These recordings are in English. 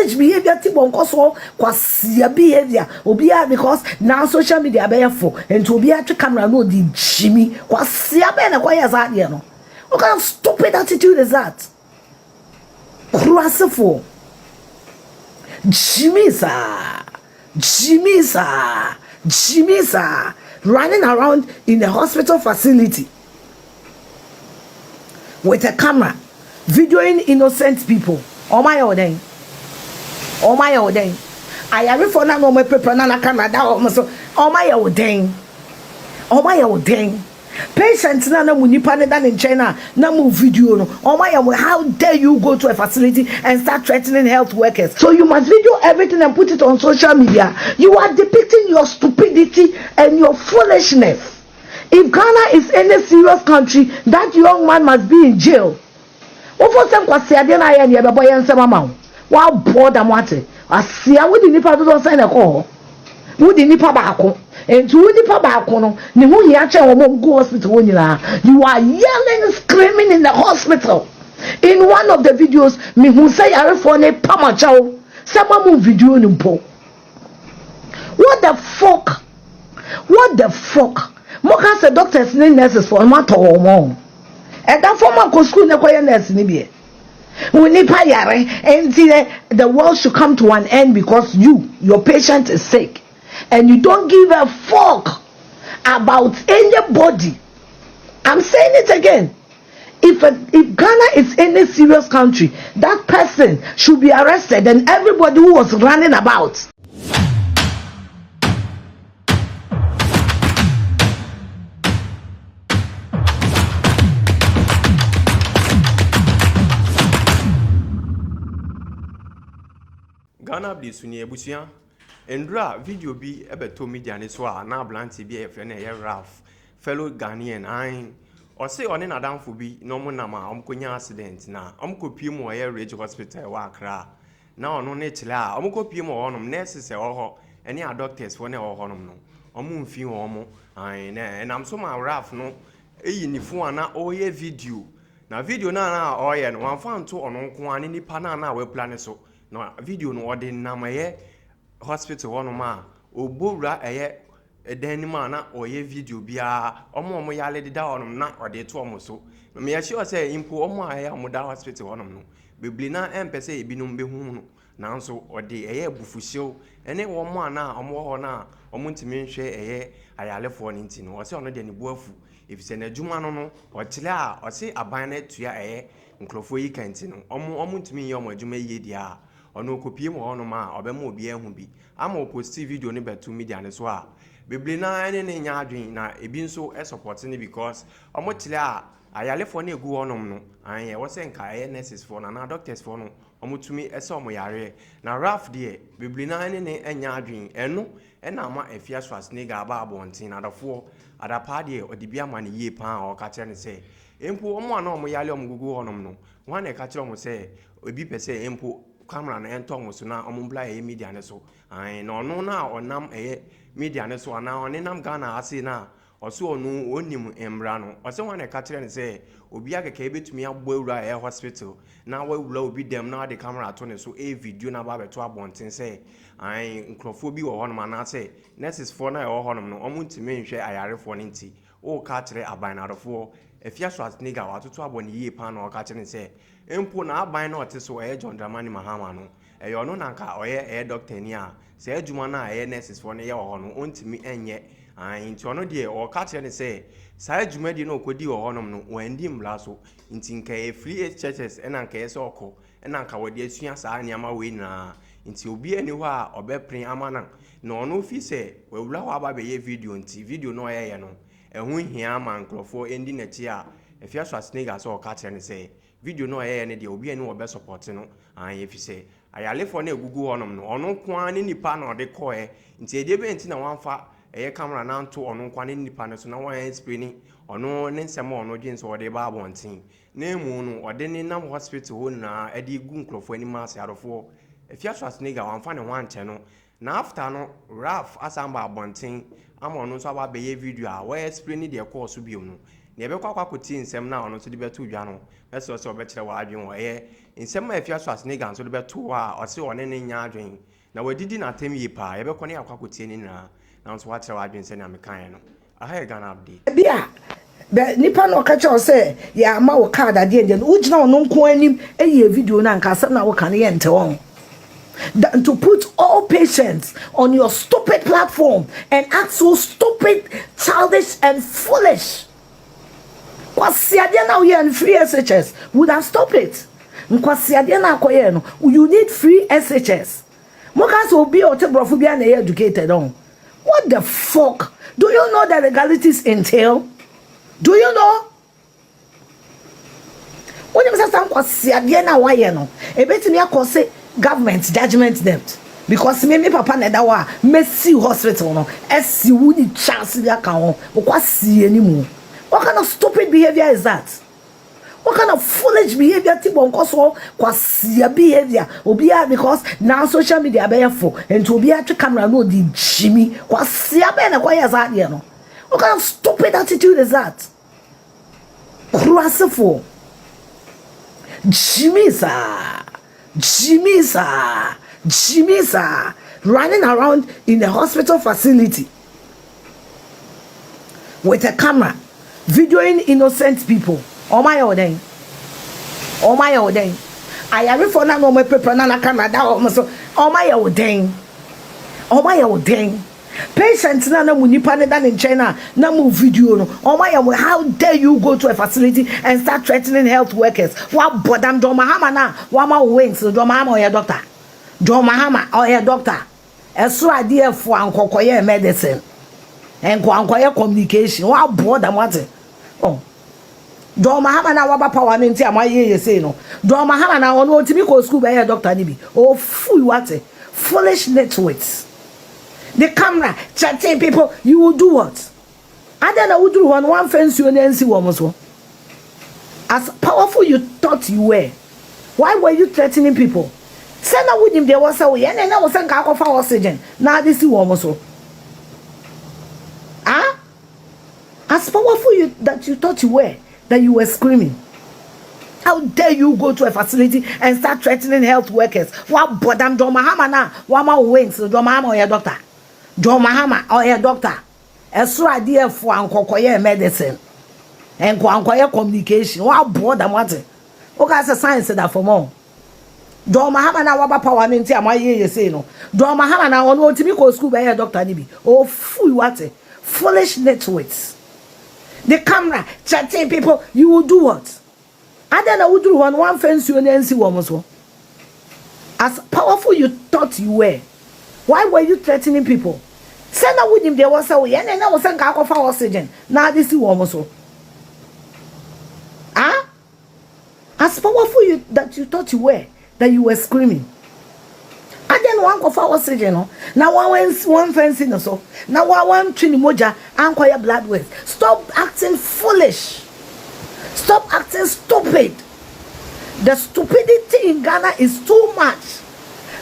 strange behavior ti bonkoso kwasia behavior obia because now social media be for and to obia to camera no di jimi kwasia be na kwaya za de no. What kind of stupid attitude is that? Crossful Jimisa running around in the hospital facility with a camera videoing innocent people. Oh my ording. I have for now no my paper na camera that almost oh my ording. Patients na munipa ne dan in China na mu video no. Oh my, how dare you go to a facility and start threatening health workers? So you must video everything and put it on social media. You are depicting your stupidity and your foolishness. If Ghana is any serious country, that young man must be in jail. Ofo sem kwase ade na ye ne be boy ensem ama. Wa board am wate. Asia we di nipa do sign e ko. We di nipa ba ko. And you go hospital. You are yelling, screaming in the hospital. In one of the videos, me who say I for ne pamachow. Someone video nimpo. What the fuck? Moka say doctors need nurses for matter or more. And that former go school ne kwaya nurse ni be. We need payare and the world should come to an end because your patient is sick. And you don't give a fuck about anybody. I'm saying it again. If Ghana is any serious country, that person should be arrested and everybody who was running about. Ghana blisuni ebusia. Endra video bi ebeto media ne so a na blanti bi efe na Raph fellow Ghanaian or say on na danfo bi no mo na ma omkonya accident na omkopie mu oye Rage Hospital wa Accra na ono ne chile a omkopie mu onom nurses e ho ene a doctors for na honom no omumfi ho na nam so ma Raph no eyi ni fu ana oye video na video na oye no wanfa nto ono nko ani nipa na we plan so na video no ode na maye hospital one ma obowra eye edanima na oye video bia omo yale deda onum na ode to omo so me ya sure say impo omo aya omoda hospital onum no bebli na empese ebinum behu no nanso ode eye bufuhyew ene omo na omo ho na omo ntimi nhwe eye ayalefo ne nti no o se ono de ne buafu efise na adwuma no o kile a o se aban na tua eye nkrofo yi kanti no omo ntimi ye omo adwuma yi dia ono kopie mo ono ma obema obi ehu bi ama post video ne betu media ne so a bebli na ene ne nya adwen na ebi nso support ne because omo tile a ayalefo na egu onom no anye wo se nka nurses for na doctors for no omo tumi omo yare na Raph de bebli na ene ne enya adwen eno ena ama Afia Schwar ga aba abontin na dafo adapa de odibia ma ne yie pan o ka kire ne se empo omo na omo yale omo gugu onom no wan e ka kire omo se obi pese empo camera na enton so na omumbla e media ne so no no na onam e media ne so na onenam Ghana ase na oso onu onim emra no ose wan e ka kire ne se obi agaka ebetumi agbo ewura e hospital na wawura obi dem na de camera to ne so e video na ba beto abonten se nkrofo bi wo honom na se nurses for na e wo honom no omuntime nhwe ayarefo ne nti o ka kire abanarofo Afia Schwar watoto abone yie pan na o ka kire ne se empo na aban na ote so John Dramani Mahama no eyo no nanka oye doctor ni a se adwuma na nurses for ne ye wo no ontimi enye nti ono de o ka kire ne se sa adwuma de no okodi wo honom no wandi mla so nti nka e free churches enanka ye se okọ enanka wode asua sa aniama we na nti obi ani ho a obepren amana na ono fi se wawula ho aba be ye video nti video no ye no ehun hia ma nkrofo endi na chi a Afia Schwar so o ka kire ne se video no aye ne de obi ani wo be support no fi se ayalefo na egugu onom no ono kwa ne nipa na ode koe nti ede be nti na wanfa eye camera na nto ono kwa ne nipa ne so na wan explain ono ne nsem ono dwen so ode ba abonten na emu no ode ne nam hospital ho na ede gu nkrofo ani ma se arofo Afia Schwar wanfa ne ho anche no na after no Raph asamba abonten ama ono so aba be ye video a wa explain de course bi no na ebe kwa kwakoti nsem na ono so de beto dwa no eso so be kire wa adwen wo ye nsem ma Afia Schwar ne gan so de beto a o se one ne nya adwen na wadidi na atem yi pa ebe ko ne akwakoti ni na so wa kire wa adwen se na mekan no aha e Ghana update bia be nipa no ka che say ya ma wo card ade ende no ugina ono nko anim eye video na nka asem na wo kan ye nte won than to put all patients on your stupid platform and act so stupid, childish and foolish. Kwasiade na we and free SHS would have stopped it. Kwasiade na akoye no you need free SHS. Mokas will be or brofo bia na educated on. What the fuck? Do you know the legalities entail? Do you know? When you say kwasiade na waye no, e betimi akose government judgment debt because me papa na da wa Mercy hospital no esi wudi chance dia kan ho kwasi animu. What kind of stupid behavior is that? What kind of foolish behavior tibon koso kwasi behavior obia because now social media be for and to obia to camera no di jimi kwasi be na kwaya za de no. What kind of stupid attitude is that? Cruaseful Jimmy sir, running around in the hospital facility with a camera, videoing innocent people. Oh my ording. I have for now no my paper na camera that almost. Oh my ording. Patients na munipa ne dan in China na mu video no. Oh my how dare you go to a facility and start threatening health workers? What bodam do mahama na wa ma wings do mahama or your doctor. Do mahama or your doctor. Eso ade fo ankokoye medicine. Enko ankoye communication. What bodam what? Oh. Do mahama na wa ba power no nti amaye say no. Do mahama na ono otimi ko school be your doctor ni bi. Oh fool what? Foolish networks. The camera chatting people, you will do what? I don't know who do one fancy you and see woman so. As powerful you thought you were, why were you threatening people? Send out with him there was a way, and then I was saying for oxygen. Now this is woman so. Ah? As powerful you that you thought you were, that you were screaming. How dare you go to a facility and start threatening health workers? What bodam do mahama na? What ma wings do mahama or your doctor? Do mahama or your doctor? Eso ade fo ankokoye medicine. Enko ankoye communication. What bodam what? O ka say science that for more. Do mahama na wa ba power no nti amaye say no. Do mahama na ono otimi ko school be your doctor ni bi. Oh fool what? Foolish networks. The camera chatting people, you will do what? I don't know who do one fancy you and see woman so. As powerful you thought you were, why were you threatening people? Send out with him there was a way, and then I was saying for oxygen. Now this is woman so. Ah? As powerful you that you thought you were, that you were screaming. I didn't want for oxygen. No? Now one fancy no so. Now one trini moja and your blood with. Stop acting foolish. Stop acting stupid. The stupidity in Ghana is too much.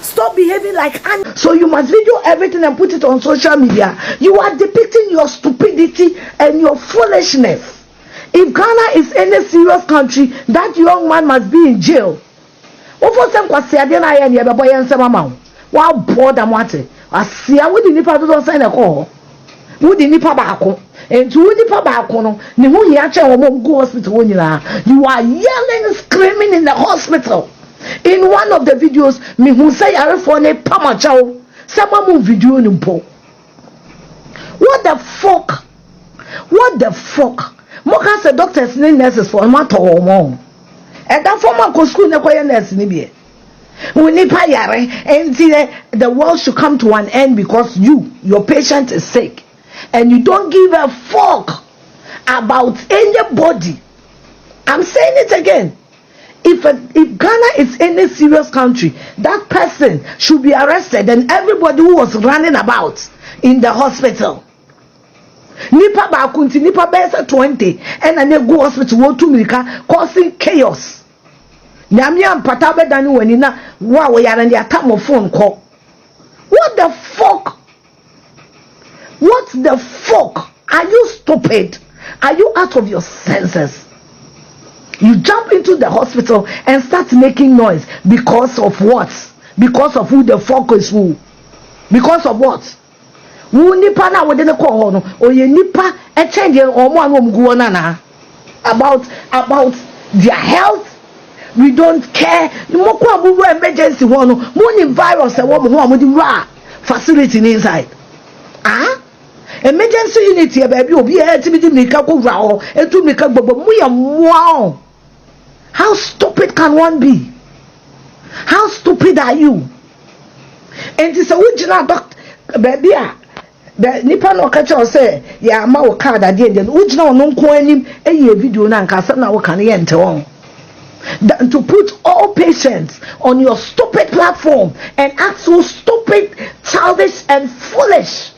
Stop behaving like animals. So you must video everything and put it on social media. You are depicting your stupidity and your foolishness. If Ghana is any serious country, that young man must be in jail. Wow, bored and what? I see. I wouldn't need to sign a call. Wouldn't need to and to nipa ba kono ne ho hia che wo go hospital wonyina you are yelling screaming in the hospital. In one of the videos me hu say yare for ne pamachaw sama mu video ni mpo. What the fuck mo say doctors and nurses for ma to mo e da for ma ko school ne koye nurse ni bi we nipa yare and the world should come to an end because your patient is sick. And you don't give a fuck about anybody. I'm saying it again. If Ghana is any serious country, that person should be arrested and everybody who was running about in the hospital. Nipa bakunti, nipa besa 20, and then they go hospital, go to America, causing chaos. Nyamia mpatabe dani wenina, wa yarandi atamo phone call. What the fuck? What the fuck? Are you stupid? Are you out of your senses? You jump into the hospital and start making noise because of what? Because of who the fuck is who? Because of what? Who nipa na we dey call no oye nipa e change omo anu omguo na na about their health. We don't care. Mo ko abubu emergency one no mo ni virus e wo mo ho amodi ra facility inside. Emergency unit here baby obi e ti bi di mika ko ra ho etu mika gbogbo mu ya mo. How stupid can one be? How stupid are you? And this original doctor baby the nipa no ka che say ya ma wo card ade ade original no nko anim eye video na nka asem na wo kan ye nte won. To put all patients on your stupid platform and act so stupid, childish and foolish.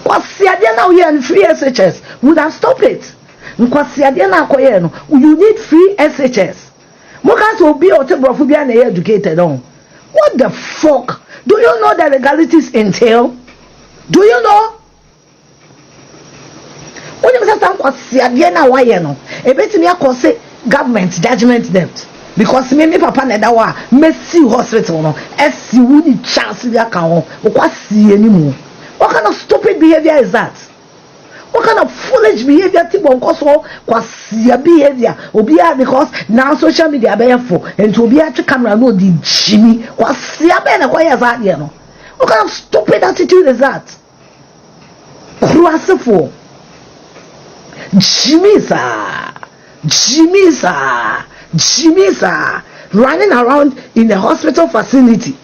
Kwasiade na we and free SHS would have stopped it. Kwasiade na akoye no you need free SHS. Mokas will be autobrophobia na educated on. What the fuck? Do you know the legalities entail? Do you know? When you say kwasiade na waye no, ebetimi akose government judgment debt because me papa na da wa Mercy hospital no esi wuni chance bi aka ho okwasi animu. What kind of stupid behavior is that? What kind of foolish behavior people so kwasi behavior obiya because now social media be for and to obiya to camera no di jimi kwasi be na kwaya za de no. What kind of stupid attitude is that? Kwasifo Jimmy sir, running around in the hospital facility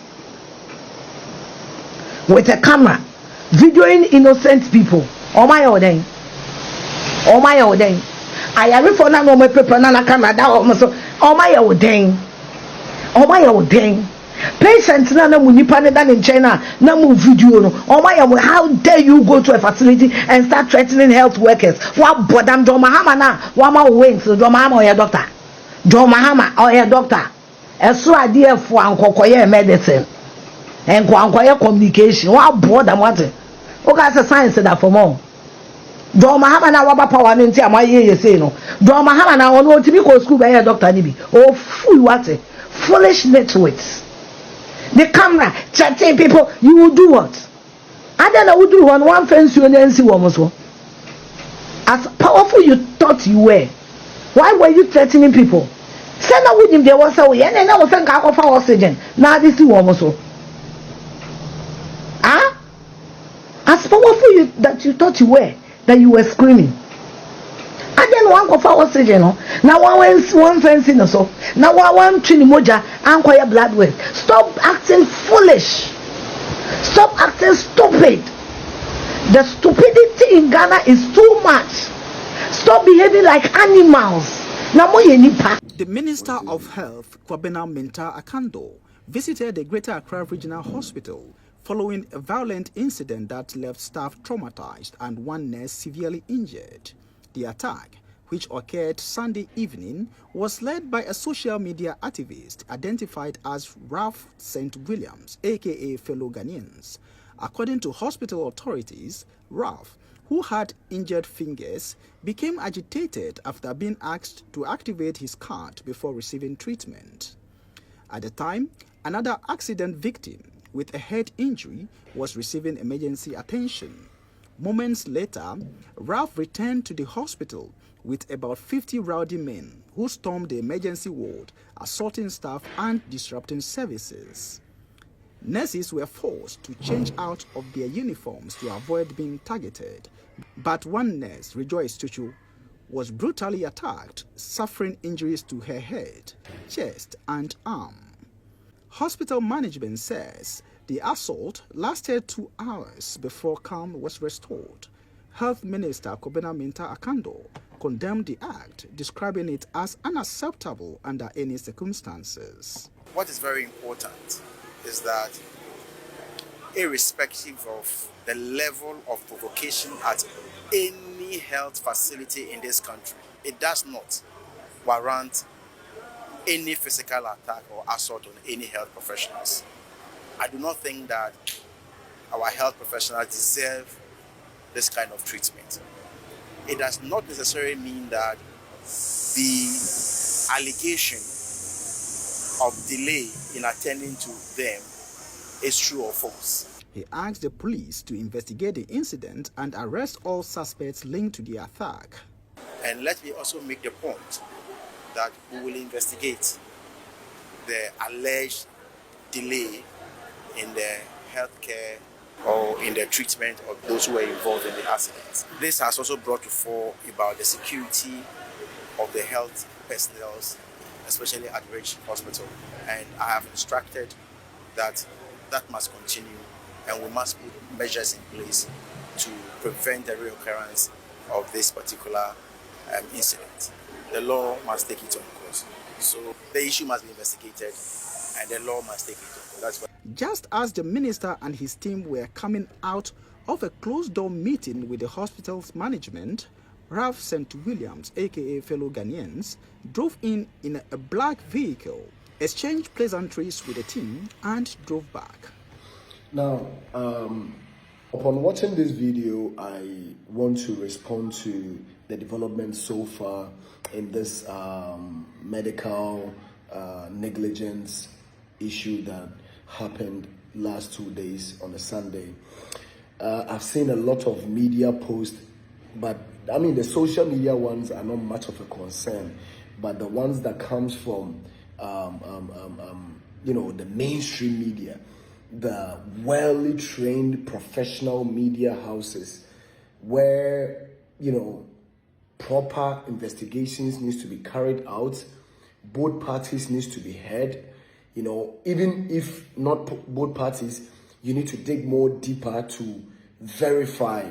with a camera, videoing innocent people. Oh my ording. I am for now my paper na camera that almost. Oh my ording. Patients na munipa ne dan in China na mu video no. Oh my, how dare you go to a facility and start threatening health workers? What bodam do mahama na wa ma wings do mahama or your doctor. Do mahama or your doctor. Eso ade for ankokoye medicine. Ankokoye communication. What bodam what? O ga say science that for more. Do mahama na wa ba power no nti amaye say no. Do mahama na ono otimi ko school be your doctor ni bi. Oh fool what? Foolish nitwits. The camera chatting people, you will do what? I don't know what do one fence you and see one so. As powerful you thought you were, why were you threatening people? Send out with him there was away and then I was saying offer oxygen. Now this is one so. As powerful you that you thought you were, that you were screaming. I didn't want offer oxygen. Now one fencing or so. Now one training moja and quiet blood with. Stop acting foolish. Stop acting stupid. The stupidity in Ghana is too much. Stop behaving like animals. The Minister of Health, Kwabena Minta Akando, visited the Greater Accra Regional Hospital following a violent incident that left staff traumatized and one nurse severely injured. The attack, which occurred Sunday evening, was led by a social media activist identified as Raph St. Williams, aka fellow Ghanaians. According to hospital authorities, Raph, who had injured fingers, became agitated after being asked to activate his card before receiving treatment. At the time, another accident victim with a head injury was receiving emergency attention. Moments later, Raph returned to the hospital with about 50 rowdy men who stormed the emergency ward, assaulting staff and disrupting services. Nurses were forced to change out of their uniforms to avoid being targeted, but one nurse, Rejoice Chuchu, was brutally attacked, suffering injuries to her head, chest, and arm. Hospital management says the assault lasted 2 hours before calm was restored. Health Minister Kwabena Minta Akando condemned the act, describing it as unacceptable under any circumstances. What is very important is that irrespective of the level of provocation at any health facility in this country, it does not warrant any physical attack or assault on any health professionals. I do not think that our health professionals deserve this kind of treatment. it does not necessarily mean that the allegation of delay in attending to them is true or false. He asked the police to investigate the incident and arrest all suspects linked to the attack. And let me also make the point that we will investigate the alleged delay in the healthcare or in the treatment of those who were involved in the accident. This has also brought to fore about the security of the health personnel, especially at Ridge Hospital. And I have instructed that must continue, and we must put measures in place to prevent the reoccurrence of this particular incident. The law must take its own course. So the issue must be investigated, and the law must take its own course. That's what. Just as the minister and his team were coming out of a closed-door meeting with the hospital's management, Raph St. Williams, aka fellow Ghanaians, drove in a black vehicle, exchanged pleasantries with the team, and drove back. Now, upon watching this video, I want to respond to the development so far in this medical negligence issue that happened last 2 days on a Sunday. I've seen a lot of media posts, but I mean the social media ones are not much of a concern, but the ones that comes from the mainstream media, the well trained professional media houses, where proper investigations needs to be carried out, both parties needs to be heard. Even if not both parties, you need to dig more deeper to verify,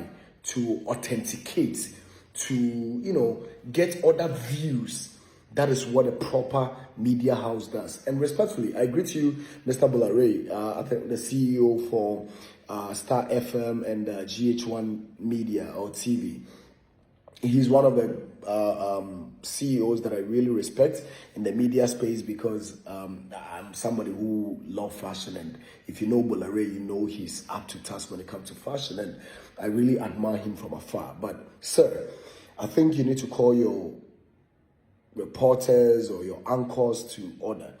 to authenticate, to get other views. That is what a proper media house does. And respectfully, I greet you, Mr. Bulare, I think the CEO for Star FM and GH1 Media or TV. He's one of the CEOs that I really respect in the media space, because I'm somebody who loves fashion, and if you know Bulare, you know he's up to task when it comes to fashion, and I really admire him from afar. But sir, I think you need to call your reporters or your anchors to order,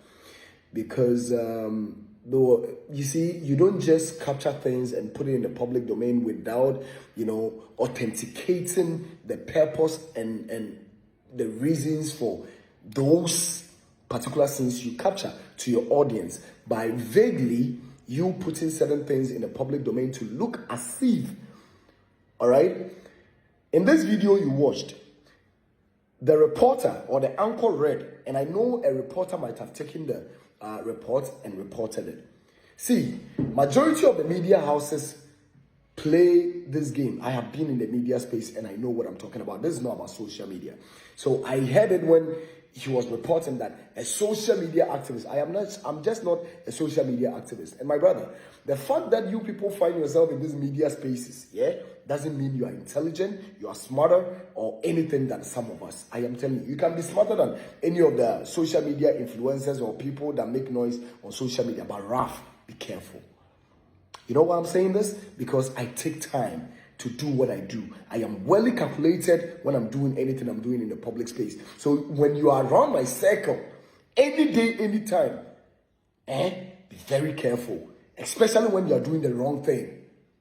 because though you see, you don't just capture things and put it in the public domain without authenticating the purpose and the reasons for those particular things you capture to your audience, by vaguely you putting certain things in the public domain to look as if, all right, in this video you watched, the reporter or the anchor read, and I know a reporter might have taken the report and reported it. See, majority of the media houses play this game. I have been in the media space and I know what I'm talking about. This is not about social media. So I heard it when he was reporting that a social media activist. I'm just not a social media activist. And my brother, the fact that you people find yourself in these media spaces, doesn't mean you are intelligent, you are smarter, or anything than some of us. I am telling you, you can be smarter than any of the social media influencers or people that make noise on social media. But Raph, be careful. You know why I'm saying this? Because I take time to do what I do. I am well calculated when I'm doing anything I'm doing in the public space. So when you are around my circle, any day, anytime, be very careful. Especially when you are doing the wrong thing.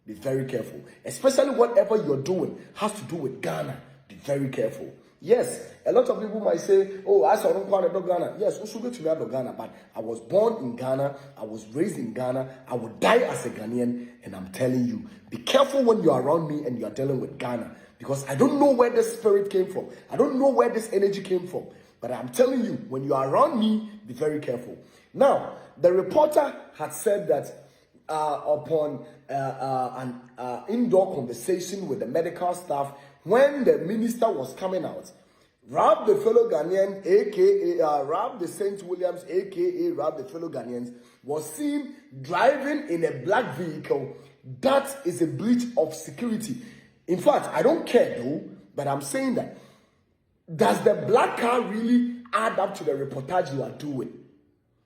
Be very careful. Especially whatever you're doing has to do with Ghana. Be very careful. Yes, a lot of people might say, oh, I saw Ghana. Yes, also go to Ghana, but I was born in Ghana, I was raised in Ghana, I would die as a Ghanaian, and I'm telling you, be careful when you're around me and you're dealing with Ghana, because I don't know where this spirit came from. I don't know where this energy came from, but I'm telling you, when you are around me, be very careful. Now, the reporter had said that upon an indoor conversation with the medical staff, when the minister was coming out, Raph the fellow Ghanaian, aka Raph the St. Williams, aka Raph the fellow Ghanaians, was seen driving in a black vehicle. That is a breach of security. In fact, I don't care though, but I'm saying that, does the black car really add up to the reportage you are doing?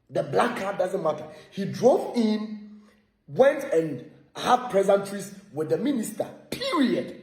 The black car doesn't matter. He drove in, went and had pleasantries with the minister, period.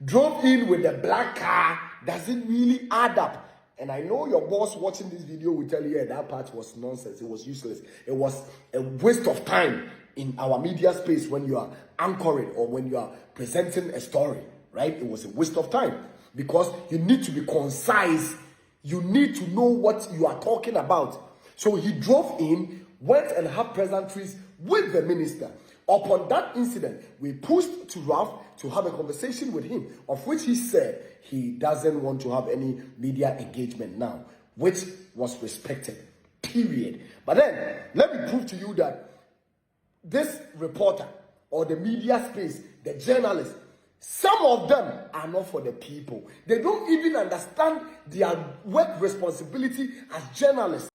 drove in with the black car doesn't really add up. And I know your boss watching this video will tell you, yeah, that part was nonsense. It was useless. It was a waste of time in our media space when you are anchoring or when you are presenting a story, right? It was a waste of time because you need to be concise. You need to know what you are talking about. So he drove in, went and had pleasantries with the minister. Upon that incident, we pushed to Raph to have a conversation with him, of which he said he doesn't want to have any media engagement now, which was respected, period. But then, let me prove to you that this reporter or the media space, the journalists, some of them are not for the people. They don't even understand their work responsibility as journalists.